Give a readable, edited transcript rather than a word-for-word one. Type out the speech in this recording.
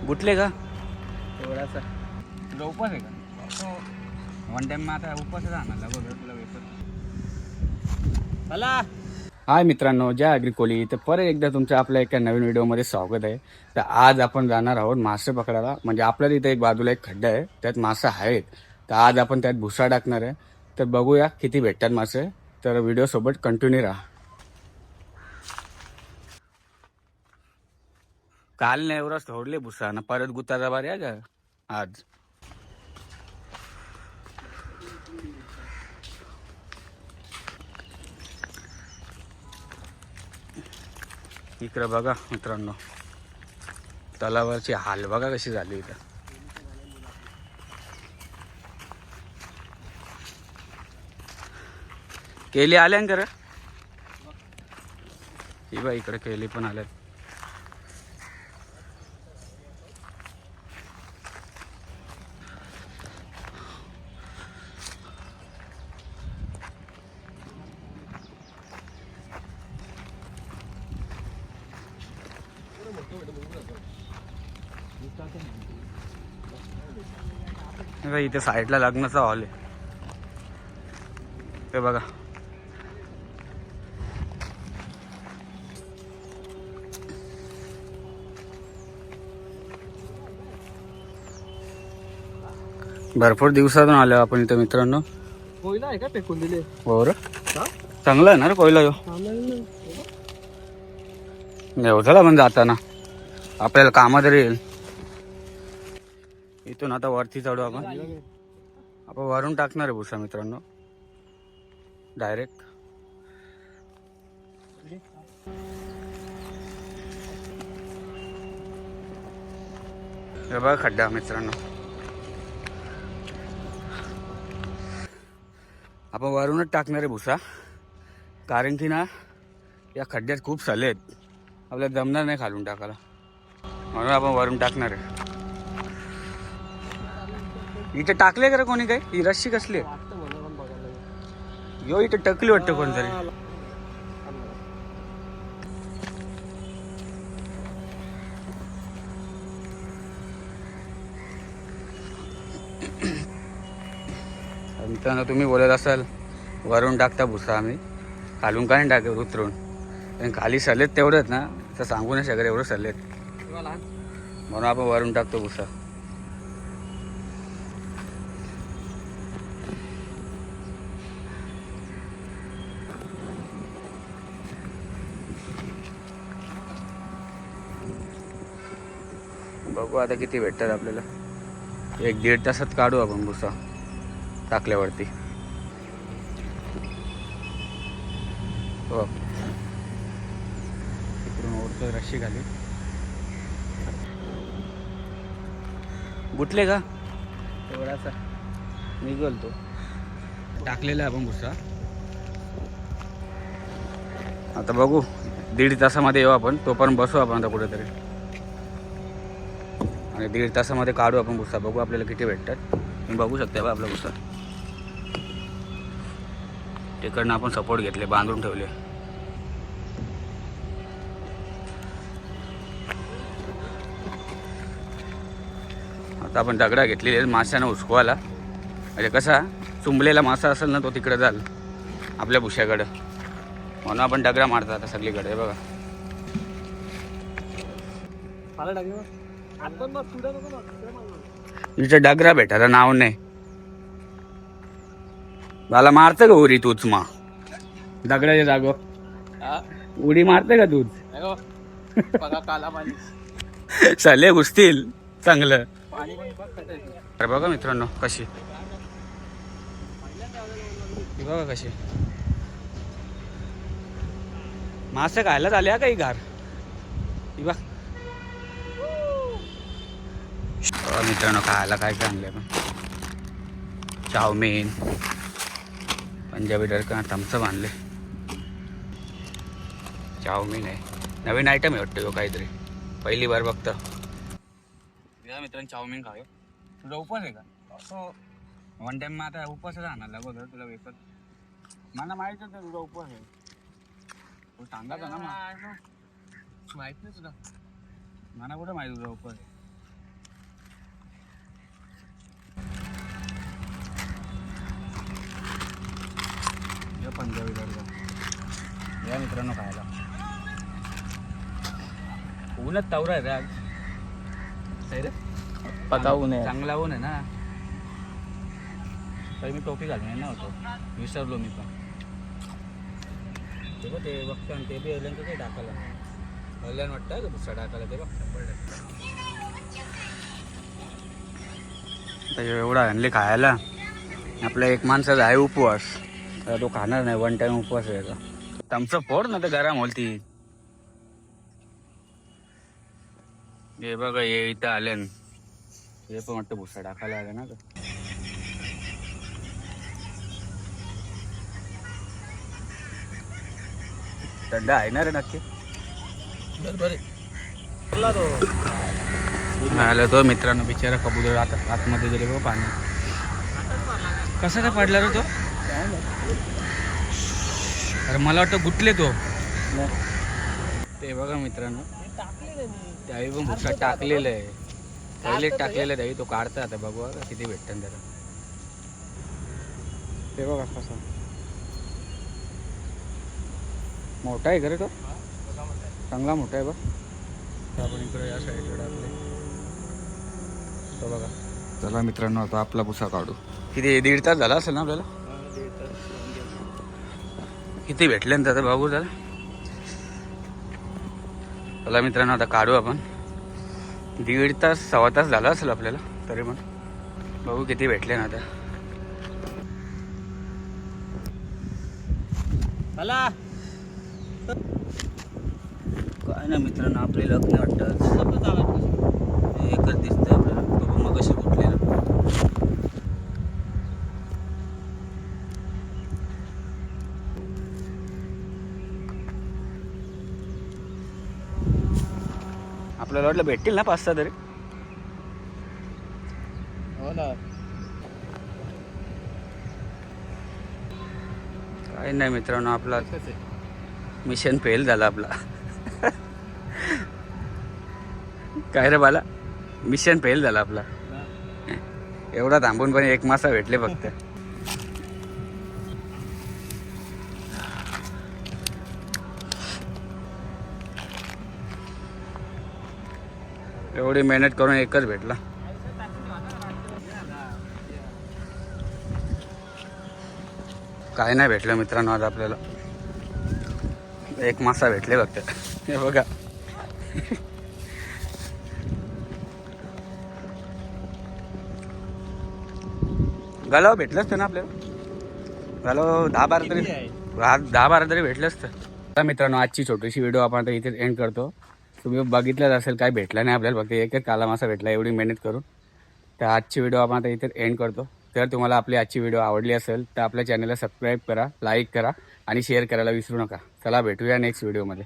गुटले का थोडासा तुला उपवास आहे का? वन टाइम आता उपवासच आणला बघ तुला वेफर. मला हाय मित्रांनो, जय अग्रिकोली. तर परत एकदा तुमचं आपल्या एका नवीन व्हिडिओमध्ये स्वागत आहे. तर आज आपण जाणार आहोत मासे पकडायला. म्हणजे आपल्याला इथे एक बाजूला एक खड्डा आहे, त्यात मासे आहेत. तर आज आपण त्यात भुसा टाकणार आहे. तर बघूया किती भेटतात मासे. तर व्हिडिओ सोबत कंटिन्यू राहा. काल नाही एवढं सोडले भुसा ना, परत गुताचा बार आहे का आज. इकडे बघा मित्रांनो, तलावाची हाल बघा कशी झाली इथं. केली आल्या ना खरं, ही बा इकडे केली पण आल्यात. इथे साईडला लग्नाचा हॉल आहे ते बघा. भरपूर दिवसातून आलो आपण इथे मित्रांनो. कोयला आहे का फेकून दिले? हो रे, चांगला आहे ना रे कोयला. येऊ झाला पण जाताना आपल्याला कामात येईल. इथून आता वरती चढू आपण. आपण वरून टाकणार आहे भुसा मित्रांनो डायरेक्ट. हे बघा खड्डा मित्रांनो. आपण वरूनच टाकणार आहे भुसा, कारण की ना या खड्ड्यात खूप सले आहेत, आपल्याला जमणार नाही खालून टाकायला, म्हणून आपण वरून टाकणार आहे. इथे टाकले का रे कोणी? काय ही रस्सी कसली आहे? यो इथे टकली वाटतं कोणतरी. मित्रांनो तुम्ही बोलत असाल वरून टाकता भुसा, आम्ही खालून काय टाक उतरून. पण खाली सलेत तेवढंच ना, तर सांगू नाही शकत एवढं सलेत, म्हणून आपण वरून टाकतो भुसा. बघू आता किती भेटतात आपल्याला. 1-1.5 तासात काढू आपण भुसा टाकल्यावरती. हो इकडून ओढतो रस्सी खाली. गुटले का थोडासा निघल तो. टाकलेला आहे आपण भुसा. आता बघू 1.5 तासामध्ये येऊ आपण, तोपर्यंत बसू आपण आता कुठेतरी, आणि 1.5 तासामध्ये काढू आपण भुसा. बघू आपल्याला किती भेटतात. तुम्ही बघू शकता बा आपला भुसा. तिकडनं आपण सपोर्ट घेतले, बांधून ठेवले. आता आपण दगडा घेतलेले माशानं उचकवायला. म्हणजे कसा चुंबलेला मासा असेल ना, तो तिकडे जाल आपल्या भुशाकडं, म्हणून आपण दगडा मारतो आता सगळीकडे. हे बघा इथे डगरा भेटायला नाव नाही. मला मारतं का उरी तूच? मा दगडाच्या जागो उडी मारते का तूच? चले घुसतील चांगलं. अरे बघा मित्रांनो कशी, बघा कशी मासे खायला झाले का ही घार. बघ मित्रांनो खायला काय काय आणलंय पण. चाऊमीन, पंजाबी डरका, थम्सअप आणले. चाऊमीन आहे, नवीन आयटम आहे वाटतं काहीतरी, पहिली बार बघता. या मित्रांनो चाऊमीन खावे. तुझा उपवास आहे का? वन टाइम मग आता उपवासच आणला बघ तुला वेफर. मला माहित होतं तुझा उपवास आहे, तू सांगा का ना. माहित नाही तुला? मला कुठं माहिती तुझा उपवास आहे. चला मित्रांनो खायला. ऊनच तावरा आहे रे आज. सही रे पकावून आहे. चांगला ऊन आहे ना. तरी मी टोपी घालून येणार होतो, विसरलो मी पण. ते बघ ते बघतो आणि ते बी एलन तर ते टाकायला एलन वाटतं का दुसरा टाकायला ते बघ. एवढा आणले खायला. आपल्या एक माणसाचा आहे उपवास, तर तो खाणार नाही. वन टाइम उपवास आहे का. तमचं फोड ना तर गरम होती. हे बघा हे इथं आले, हे पण वाटतं भुसा टाकायला आले ना. थंड आहे ना रे नक्की. आलं तो मित्रांनो बिचारा कबूतर आता आतमध्ये गेले बघ पाणी. कसं काय पडला रे तो. अरे मला वाटतं गुटले तो. ते बघा मित्रांनो त्यावेळी पण भुसा टाकलेलं आहे. पहिले टाकलेलं आहे त्यावेळी. तो काढता आता बघू आता किती भेटतं त्याला. ते बघा कसा मोठा आहे खरं तो. चांगला मोठा आहे बघ. आपण इकडे या साईडला टाकले तो बघा. चला मित्रांनो आता आपला भुसा काढू. किती 1.5 तास झाला असेल ना आपल्याला. किती भेटले ना आता बघू जरा. चला मित्रांनो आता काढू आपण. 1.5 तास 1.25 तास झाला असेल आपल्याला तरी पण. बघू किती भेटले ना आता. मला काय ना मित्रांनो आपले लग्न वाटतं एकच दिसतंय आपल्याला. तो मग कशी कुठले ना. आपल्याला वाटलं भेटतील ना 5-6 तरी. हो ना. काय नाही मित्रांनो आपला मिशन फेल झाला आपला. काय रे बाला मिशन फेल झाला आपला. एवढा थांबून पण 1 मासा भेटले फक्त. एवढी मेहनत करून एकच भेटला. काय नाही भेटलं मित्रांनो आज आपल्याला. 1 मासा भेटले फक्त. हे बघा गालाव भेटलं असतं ना आपल्याला. गालाव 10-12 तरी 10-12 तरी भेटलं असतं. तर मित्रांनो आजची छोटीशी व्हिडिओ आपण आता इथेच एंड करतो. तुम्ही बघितलंच असेल काय भेटलं नाही आपल्याला. फक्त एकच काला मासा भेटला एवढी मेहनत करून. तर आजची व्हिडिओ आपण आता इथेच एंड करतो. जर तुम्हाला आपली आजची व्हिडिओ आवडली असेल तर आपल्या चॅनलला सबस्क्राईब करा, लाईक करा आणि शेअर करायला विसरू नका. चला भेटूया नेक्स्ट व्हिडिओमध्ये.